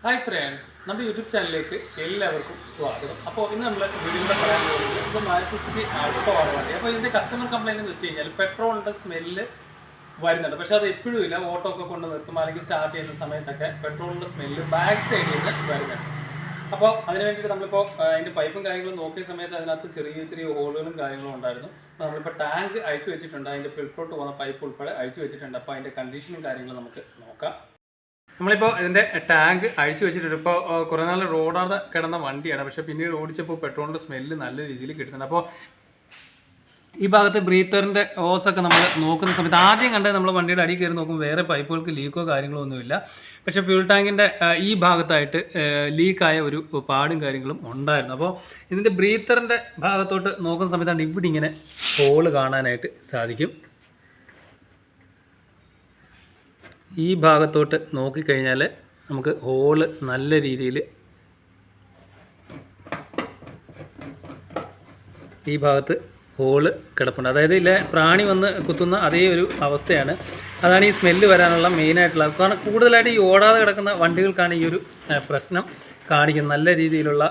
Hi friends, നമ്മുടെ YouTube ചാനലിലേക്ക് എല്ലാവർക്കും സ്വാഗതം. അപ്പോൾ ഇന്ന് നമ്മൾ വീഡിയോയുടെ പറയാൻ പോകുന്നത് ഇപ്പോൾ മാരുതി ആൾട്ടോ ആണ് വണ്ടി. അപ്പോൾ ഇതിൻ്റെ കസ്റ്റമർ കംപ്ലയിൻറ്റ് എന്ന് വെച്ച് കഴിഞ്ഞാൽ പെട്രോളിൻ്റെ സ്മെല്ല് വരുന്നുണ്ട്. പക്ഷേ അത് എപ്പോഴും ഇല്ല. ഓട്ടോ ഒക്കെ കൊണ്ട് നിർത്തുമ്പോൾ അല്ലെങ്കിൽ സ്റ്റാർട്ട് ചെയ്യുന്ന സമയത്തൊക്കെ പെട്രോളിൻ്റെ സ്മെല്ല് ബാക്ക് സൈഡിൽ നിന്ന് വരുന്നുണ്ട്. അപ്പോൾ അതിന് വേണ്ടിയിട്ട് നമ്മളിപ്പോൾ അതിൻ്റെ പൈപ്പും കാര്യങ്ങളും നോക്കിയ സമയത്ത് അതിനകത്ത് ചെറിയ ചെറിയ ഹോളുകളും കാര്യങ്ങളും ഉണ്ടായിരുന്നു. അപ്പോൾ നമ്മളിപ്പോൾ ടാങ്ക് അഴിച്ചു വെച്ചിട്ടുണ്ട്, അതിൻ്റെ ഫിൽറ്ററോട്ട് പോകുന്ന പൈപ്പ് ഉൾപ്പെടെ അഴിച്ചു വെച്ചിട്ടുണ്ട്. അപ്പോൾ അതിൻ്റെ കണ്ടീഷനും കാര്യങ്ങളും നമുക്ക് നോക്കാം. നമ്മളിപ്പോൾ ഇതിൻ്റെ ടാങ്ക് അഴിച്ചു വെച്ചിട്ടുണ്ട്. ഇപ്പോൾ കുറേ നാൾ റോഡാതെ കിടന്ന വണ്ടിയാണ്, പക്ഷേ പിന്നീട് ഓടിച്ചപ്പോൾ പെട്രോളിൻ്റെ സ്മെല്ല് നല്ല രീതിയിൽ കിട്ടുന്നുണ്ട്. അപ്പോൾ ഈ ഭാഗത്ത് ബ്രീത്തറിൻ്റെ ഓസൊക്കെ നമ്മൾ നോക്കുന്ന സമയത്ത് ആദ്യം കണ്ടത് നമ്മൾ വണ്ടിയുടെ അടിയിൽ കയറി നോക്കുമ്പോൾ വേറെ പൈപ്പുകൾക്ക് ലീക്കോ കാര്യങ്ങളോ ഒന്നുമില്ല. പക്ഷേ ഫ്യൂൾ ടാങ്കിൻ്റെ ഈ ഭാഗത്തായിട്ട് ലീക്കായ ഒരു പാടും കാര്യങ്ങളും ഉണ്ടായിരുന്നു. അപ്പോൾ ഇതിൻ്റെ ബ്രീത്തറിൻ്റെ ഭാഗത്തോട്ട് നോക്കുന്ന സമയത്താണ് ഇവിടെ ഇങ്ങനെ ഹോള് കാണാനായിട്ട് സാധിക്കും. ഈ ഭാഗത്തോട്ട് നോക്കിക്കഴിഞ്ഞാൽ നമുക്ക് ഹോള് നല്ല രീതിയിൽ ഈ ഭാഗത്ത് ഹോള് കിടപ്പുണ്ട്. അതായത് ഇല്ല പ്രാണി വന്ന് കുത്തുന്ന അതേ ഒരു അവസ്ഥയാണ്. അതാണ് ഈ സ്മെല്ല് വരാനുള്ള മെയിനായിട്ടുള്ള കാരണം. കൂടുതലായിട്ട് ഈ ഓടാതെ കിടക്കുന്ന വണ്ടികൾക്കാണ് ഈ ഒരു പ്രശ്നം കാണിക്കുന്നത്. നല്ല രീതിയിലുള്ള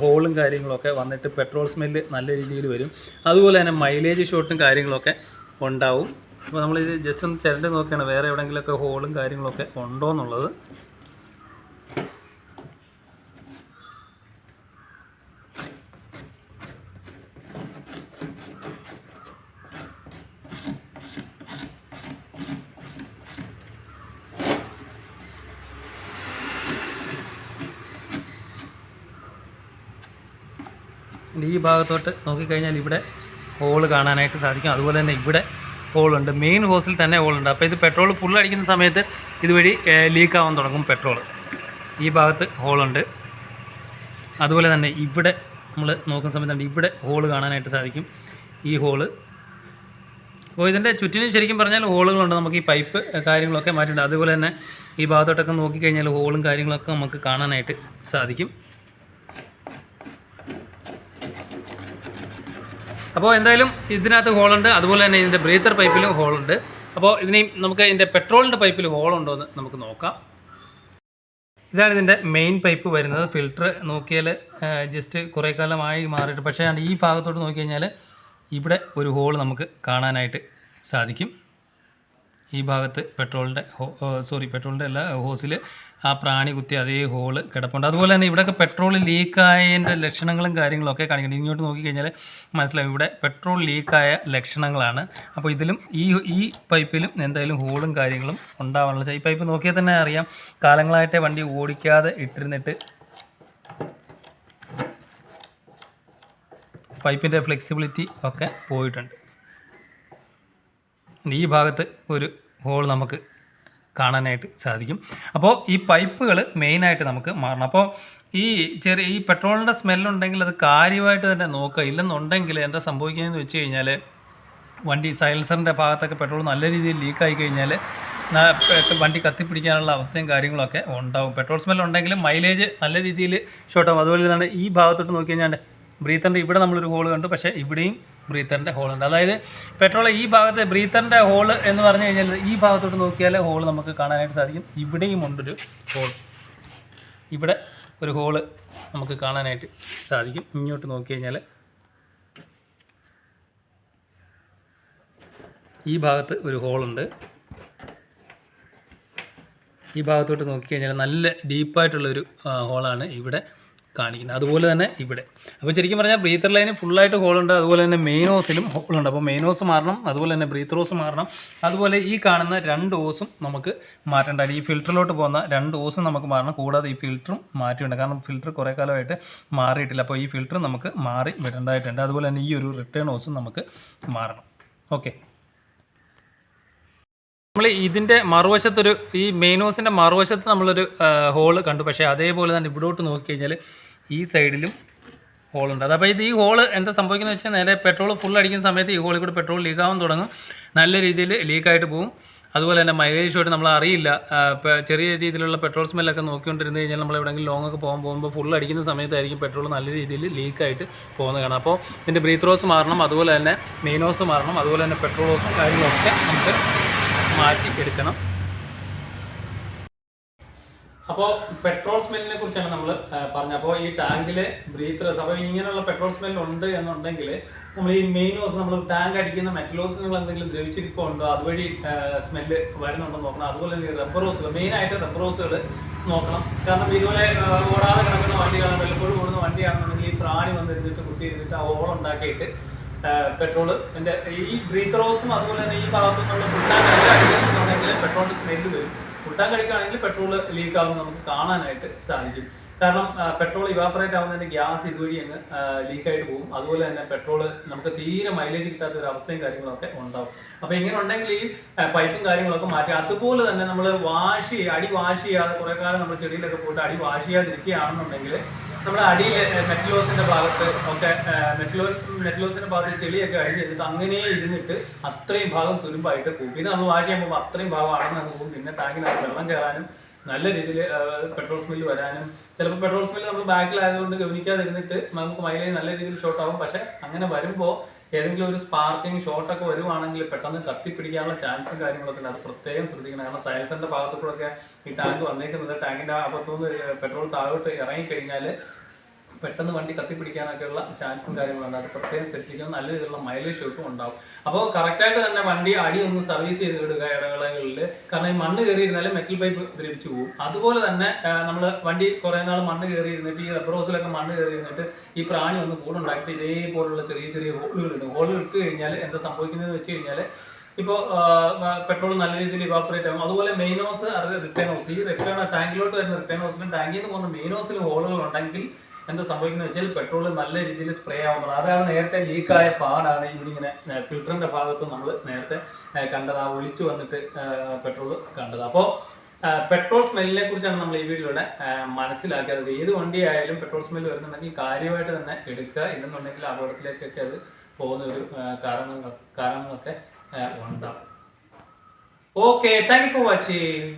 ഹോളും കാര്യങ്ങളൊക്കെ വന്നിട്ട് പെട്രോൾ സ്മെല്ല് നല്ല രീതിയിൽ വരും. അതുപോലെ തന്നെ മൈലേജ് ഷോട്ടും കാര്യങ്ങളൊക്കെ ഉണ്ടാവും. അപ്പോൾ നമ്മളിത് ജസ്റ്റ് ഒന്ന് ചിരണ്ട് നോക്കുകയാണ് വേറെ എവിടെയെങ്കിലുമൊക്കെ ഹോളും കാര്യങ്ങളൊക്കെ ഉണ്ടോ എന്നുള്ളത്. ഈ ഭാഗത്തോട്ട് നോക്കിക്കഴിഞ്ഞാൽ ഇവിടെ ഹോള് കാണാനായിട്ട് സാധിക്കും. അതുപോലെ തന്നെ ഇവിടെ ഹോളുണ്ട്, മെയിൻ ഹോസിൽ തന്നെ ഹോളുണ്ട്. അപ്പോൾ ഇത് പെട്രോൾ ഫുൾ അടിക്കുന്ന സമയത്ത് ഇതുവഴി ലീക്കാവാൻ തുടങ്ങും പെട്രോൾ. ഈ ഭാഗത്ത് ഹോളുണ്ട്. അതുപോലെ തന്നെ ഇവിടെ നമ്മൾ നോക്കുന്ന സമയത്തുണ്ട് ഇവിടെ ഹോള് കാണാനായിട്ട് സാധിക്കും. ഈ ഹോള് അപ്പോൾ ഇതിൻ്റെ ചുറ്റിനും ശരിക്കും പറഞ്ഞാൽ ഹോളുകളുണ്ട്. നമുക്ക് ഈ പൈപ്പ് കാര്യങ്ങളൊക്കെ മാറ്റിയിട്ടുണ്ട്. അതുപോലെ തന്നെ ഈ ഭാഗത്തോട്ടൊക്കെ നോക്കിക്കഴിഞ്ഞാൽ ഹോളും കാര്യങ്ങളൊക്കെ നമുക്ക് കാണാനായിട്ട് സാധിക്കും. അപ്പോൾ എന്തായാലും ഇതിനകത്ത് ഹോളുണ്ട്. അതുപോലെ തന്നെ ഇതിൻ്റെ ബ്രീത്തർ പൈപ്പിലും ഹോളുണ്ട്. അപ്പോൾ ഇതിനെയും നമുക്ക് ഇതിൻ്റെ പെട്രോളിൻ്റെ പൈപ്പിൽ ഹോളുണ്ടോ എന്ന് നമുക്ക് നോക്കാം. ഇതാണ് ഇതിൻ്റെ മെയിൻ പൈപ്പ് വരുന്നത്. ഫിൽറ്റർ നോക്കിയാൽ ജസ്റ്റ് കുറേ കാലമായി മാറിയിട്ട്, പക്ഷേ ഈ ഭാഗത്തോട്ട് നോക്കിക്കഴിഞ്ഞാൽ ഇവിടെ ഒരു ഹോൾ നമുക്ക് കാണാനായിട്ട് സാധിക്കും. ഈ ഭാഗത്ത് പെട്രോളിൻ്റെ എല്ലാ ഹോസിൽ ആ പ്രാണി കുത്തി അതേ ഹോള് കിടപ്പുണ്ട്. അതുപോലെ തന്നെ ഇവിടെയൊക്കെ പെട്രോൾ ലീക്കായതിൻ്റെ ലക്ഷണങ്ങളും കാര്യങ്ങളൊക്കെ കാണിക്കുന്നുണ്ട്. ഇങ്ങോട്ട് നോക്കിക്കഴിഞ്ഞാൽ മനസ്സിലാവും ഇവിടെ പെട്രോൾ ലീക്കായ ലക്ഷണങ്ങളാണ്. അപ്പോൾ ഇതിലും ഈ പൈപ്പിലും എന്തായാലും ഹോളും കാര്യങ്ങളും ഉണ്ടാവാനുള്ള ഈ പൈപ്പ് നോക്കിയാൽ തന്നെ അറിയാം കാലങ്ങളായിട്ട് വണ്ടി ഓടിക്കാതെ ഇട്ടിരുന്നിട്ട് പൈപ്പിൻ്റെ ഫ്ലെക്സിബിലിറ്റി ഒക്കെ പോയിട്ടുണ്ട്. ഈ ഭാഗത്ത് ഒരു ഹോൾ നമുക്ക് കാണാനായിട്ട് സാധിക്കും. അപ്പോൾ ഈ പൈപ്പുകൾ മെയിനായിട്ട് നമുക്ക് മാറണം. അപ്പോൾ ഈ പെട്രോളിൻ്റെ സ്മെല്ലുണ്ടെങ്കിൽ അത് കാര്യമായിട്ട് തന്നെ നോക്കുക. ഇല്ലെന്നുണ്ടെങ്കിൽ എന്താ സംഭവിക്കുന്നതെന്ന് വെച്ച് കഴിഞ്ഞാൽ വണ്ടി സൈലൻസറിൻ്റെ ഭാഗത്തൊക്കെ പെട്രോൾ നല്ല രീതിയിൽ ലീക്കായി കഴിഞ്ഞാൽ വണ്ടി കത്തിപ്പിടിക്കാനുള്ള അവസ്ഥയും കാര്യങ്ങളൊക്കെ ഉണ്ടാവും. പെട്രോൾ സ്മെല്ലുണ്ടെങ്കിലും മൈലേജ് നല്ല രീതിയിൽ ഷോർട്ടാവും. അതുപോലെ തന്നെ ഈ ഭാഗത്തോട്ട് നോക്കി കഴിഞ്ഞാൽ ബ്രീത്തറിൻ്റെ ഇവിടെ നമ്മളൊരു ഹോൾ കണ്ടു, പക്ഷേ ഇവിടെയും ബ്രീത്തറിൻ്റെ ഹോളുണ്ട്. അതായത് പെട്രോൾ ഈ ഭാഗത്ത് ബ്രീത്തറിൻ്റെ ഹോള് എന്ന് പറഞ്ഞു കഴിഞ്ഞാൽ ഈ ഭാഗത്തോട്ട് നോക്കിയാൽ ഹോൾ നമുക്ക് കാണാനായിട്ട് സാധിക്കും. ഇവിടെയും ഉണ്ടൊരു ഹോൾ, ഇവിടെ ഒരു ഹോള് നമുക്ക് കാണാനായിട്ട് സാധിക്കും. ഇങ്ങോട്ട് നോക്കി കഴിഞ്ഞാൽ ഈ ഭാഗത്ത് ഒരു ഹോളുണ്ട്. ഈ ഭാഗത്തോട്ട് നോക്കിക്കഴിഞ്ഞാൽ നല്ല ഡീപ്പായിട്ടുള്ളൊരു ഹോളാണ് ഇവിടെ കാണിക്കുന്നത്. അതുപോലെ തന്നെ ഇവിടെ അപ്പോൾ ശരിക്കും പറഞ്ഞാൽ ബ്രീത്തർ ലൈന് ഫുള്ളായിട്ട് ഹോളുണ്ട്. അതുപോലെ തന്നെ മെയിൻ ഹോസിലും ഹോളുണ്ട്. അപ്പോൾ മെയിൻ ഹോസ് മാറണം, അതുപോലെ തന്നെ ബ്രീത്തർ ഹോസ് മാറണം. അതുപോലെ ഈ കാണുന്ന 2 ഹോസും നമുക്ക് മാറ്റേണ്ടതാണ്. ഈ ഫിൽറ്ററിലോട്ട് പോകുന്ന 2 ഹോസും നമുക്ക് മാറണം. കൂടാതെ ഈ ഫിൽറ്ററും മാറ്റിയിട്ടുണ്ട്, കാരണം ഫിൽറ്റർ കുറേ കാലമായിട്ട് മാറിയിട്ടില്ല. അപ്പോൾ ഈ ഫിൽറ്റർ നമുക്ക് മാറി വിടേണ്ടതായിട്ടുണ്ട്. അതുപോലെ തന്നെ ഈ ഒരു റിട്ടേൺ ഹോസും നമുക്ക് മാറണം. ഓക്കെ, നമ്മൾ ഇതിൻ്റെ മറുവശത്തൊരു ഈ മെയിൻ ഹോസിൻ്റെ മറുവശത്ത് നമ്മളൊരു ഹോള് കണ്ടു, പക്ഷേ അതേപോലെ തന്നെ ഇവിടോട്ട് നോക്കിക്കഴിഞ്ഞാൽ ഈ സൈഡിലും ഹോളുണ്ട്. അതപ്പോൾ ഈ ഹോള് എന്താ സംഭവിക്കുന്നത് വെച്ചാൽ നേരെ പെട്രോൾ ഫുൾ അടിക്കുന്ന സമയത്ത് ഈ ഹോളിൽ കൂടെ പെട്രോൾ ലീക്കാവാൻ തുടങ്ങും. നല്ല രീതിയിൽ ലീക്കായിട്ട് പോകും. അതുപോലെ തന്നെ മൈലേജ് ഷോട്ട് നമ്മൾ അറിയില്ല. ചെറിയ രീതിയിലുള്ള പെട്രോൾ സ്മെല്ലൊക്കെ നോക്കിക്കൊണ്ടിരുന്ന് കഴിഞ്ഞാൽ നമ്മൾ എവിടെയെങ്കിലും ലോങ് ഒക്കെ പോകുമ്പോൾ ഫുൾ അടിക്കുന്ന സമയത്തായിരിക്കും പെട്രോൾ നല്ല രീതിയിൽ ലീക്കായിട്ട് പോകുന്നത് കാണാം. അപ്പോൾ ഇതിൻ്റെ ബ്രീത്തർ ഹോസ് മാറണം, അതുപോലെ തന്നെ മെയിൻ ഹോസ് മാറണം, അതുപോലെ തന്നെ പെട്രോൾ ഹോസും കാര്യങ്ങളൊക്കെ നമുക്ക് മാറ്റി എടുക്കണം. അപ്പോൾ പെട്രോൾ സ്മെല്ലിനെ കുറിച്ചാണ് നമ്മൾ പറഞ്ഞത്. അപ്പോൾ ഈ ടാങ്കിലെ ബ്രീത്തേഴ്സ്, അപ്പോൾ ഇങ്ങനെയുള്ള പെട്രോൾ സ്മെൽ ഉണ്ട് എന്നുണ്ടെങ്കിൽ നമ്മൾ ഈ മെയിൻ ഹോസ്, നമ്മൾ ടാങ്ക് അടിക്കുന്ന മെറ്റലോസുകൾ എന്തെങ്കിലും ദ്രവിച്ചിരിപ്പുണ്ടോ, അതുവഴി സ്മെല്ല് വരുന്നുണ്ടോ നോക്കണം. അതുപോലെ തന്നെ റബ്ബർ ഹോസുകൾ, മെയിനായിട്ട് റബ്ബർ ഹോസുകൾ നോക്കണം. കാരണം ഇതുപോലെ ഓടാതെ കിടക്കുന്ന വണ്ടികളാണ്, വല്ലപ്പോഴും ഓടുന്ന വണ്ടിയാണെന്നുണ്ടെങ്കിൽ ഈ പ്രാണി വന്നിരുന്നിട്ട് കുത്തിയിരുന്നിട്ട് ആ ഓളുണ്ടാക്കിയിട്ട് പെട്രോള് എൻ്റെ ഈ ബ്രീത്തർ ഹോസും അതുപോലെ തന്നെ ഈ ഭാഗത്തുനിന്നുള്ള ഫുൾടാങ്ക് അടിക്കുന്നുണ്ടെങ്കിൽ പെട്രോളിൻ്റെ സ്മെല്ല് വരും. ഫുൾടാങ്ക് അടിക്കുകയാണെങ്കിൽ പെട്രോൾ ലീക്ക് ആവുന്നത് നമുക്ക് കാണാനായിട്ട് സാധിക്കും. കാരണം പെട്രോൾ ഇവാപ്പറേറ്റ് ആവുന്നതിൻ്റെ ഗ്യാസ് ഇതുവഴി അങ്ങ് ലീക്കായിട്ട് പോകും. അതുപോലെ തന്നെ പെട്രോൾ നമുക്ക് തീരെ മൈലേജ് കിട്ടാത്ത ഒരു അവസ്ഥയും കാര്യങ്ങളൊക്കെ ഉണ്ടാവും. അപ്പോൾ ഇങ്ങനെ ഉണ്ടെങ്കിൽ ഈ പൈപ്പും കാര്യങ്ങളൊക്കെ മാറ്റി, അതുപോലെ തന്നെ നമ്മൾ അടി വാഷ് ചെയ്യാതെ കുറേ കാലം നമ്മൾ ചെടിയിലൊക്കെ പോയിട്ട് അടി വാഷ് ചെയ്യാതിരിക്കുകയാണെന്നുണ്ടെങ്കിൽ നമ്മുടെ അടിയിൽ മെറ്റലോസിൻ്റെ ഭാഗത്ത് ഒക്കെ മെറ്റലോസിൻ്റെ ഭാഗത്ത് ചെളിയൊക്കെ അടിഞ്ഞ് കഴിഞ്ഞിട്ട് അങ്ങനെ ഇരുന്നിട്ട് അത്രയും ഭാഗം തുരുമ്പായിട്ട് പോകും. പിന്നെ നമ്മൾ വാഷ് ചെയ്യുമ്പോൾ അത്രയും ഭാഗം അടങ്ങ് പോകും. പിന്നെ ടാങ്കിനകത്ത് വെള്ളം കയറാനും നല്ല രീതിയിൽ പെട്രോൾ സ്മെല്ല് വരാനും, ചിലപ്പോൾ പെട്രോൾ സ്മെല്ല് നമ്മൾ ബാക്കിലായതുകൊണ്ട് ഗവനിക്കാതിരുന്നിട്ട് നമുക്ക് മൈലേജ് നല്ല രീതിയിൽ ഷോർട്ട് ആവും. പക്ഷേ അങ്ങനെ വരുമ്പോൾ ഏതെങ്കിലും ഒരു സ്പാർക്കിങ് ഷോർട്ടൊക്കെ വരുവാണെങ്കിൽ പെട്ടെന്ന് കത്തിപ്പിടിക്കാനുള്ള ചാൻസും കാര്യങ്ങളൊക്കെ ഉണ്ട്. അത് പ്രത്യേകം ശ്രദ്ധിക്കണം. കാരണം സൈലൻസറിൻ്റെ ഭാഗത്തു കൂടെയൊക്കെ ഈ ടാങ്ക് വന്നേക്കുന്നത്, ടാങ്കിൻ്റെ അകത്തുനിന്ന് പെട്രോൾ താഴോട്ട് ഇറങ്ങിക്കഴിഞ്ഞാൽ പെട്ടെന്ന് വണ്ടി കത്തിപ്പിടിക്കാനൊക്കെയുള്ള ചാൻസും കാര്യങ്ങളുണ്ട്. അത് പ്രത്യേകം ശ്രദ്ധിക്കണം. നല്ല രീതിയിലുള്ള മൈലേജ് ഷോട്ടും ഉണ്ടാവും. അപ്പോൾ കറക്റ്റായിട്ട് തന്നെ വണ്ടി അടി ഒന്ന് സർവീസ് ചെയ്ത് വിടുക ഇടവേളകളിൽ. കാരണം ഈ മണ്ണ് കയറിയിരുന്നാൽ മെറ്റൽ പൈപ്പ് ദ്രവിച്ചു പോകും. അതുപോലെ തന്നെ നമ്മൾ വണ്ടി കുറേ നാൾ മണ്ണ് കയറിയിരുന്നിട്ട് ഈ റബ്ബർ ഹോസിലൊക്കെ മണ്ണ് കയറിയിരുന്നിട്ട് ഈ പ്രാണി ഒന്ന് കൂടുണ്ടാക്കിയിട്ട് ഇതേപോലുള്ള ചെറിയ ചെറിയ ഹോളുകളുണ്ട്. ഹോളുകൾ ഇട്ട് കഴിഞ്ഞാൽ എന്താ സംഭവിക്കുന്നതെന്ന് വെച്ച് കഴിഞ്ഞാൽ ഇപ്പോൾ പെട്രോൾ നല്ല രീതിയിൽ ഇവാപ്പറേറ്റ് ആകും. അതുപോലെ മെയിൻ ഹോസ്, അത് റിട്ടേൺ ഹോസ്, ഈ ടാങ്കിലോട്ട് വരുന്ന റിട്ടേൺ ഹോസിലും ടാങ്കിൽ നിന്ന് പോകുന്ന മെയിൻ ഹോസിലും ഹോളുകൾ ഉണ്ടെങ്കിൽ എന്താ സംഭവിക്കുന്നത് വെച്ചാൽ പെട്രോൾ നല്ല രീതിയിൽ സ്പ്രേ ആവുന്നത്. അതാണ് നേരത്തെ ലീക്കായ പാടാണ് ഇവിടെ ഇങ്ങനെ ഫിൽറ്ററിന്റെ ഭാഗത്ത് നമ്മൾ നേരത്തെ കണ്ടത്, ആ ഒളിച്ചു വന്നിട്ട് പെട്രോൾ കണ്ടത്. അപ്പോൾ പെട്രോൾ സ്മെല്ലിനെ കുറിച്ചാണ് നമ്മൾ ഈ വീഡിയോയിലൂടെ മനസ്സിലാക്കിയത്. ഏത് വണ്ടി ആയാലും പെട്രോൾ സ്മെല്ല് വരുന്നുണ്ടെങ്കിൽ കാര്യമായിട്ട് തന്നെ എടുക്കുക. ഇല്ലെന്നുണ്ടെങ്കിൽ അപകടത്തിലേക്കൊക്കെ അത് പോകുന്ന ഒരു കാരണങ്ങളൊക്കെ ഉണ്ടാവും. Okay, thank you for watching.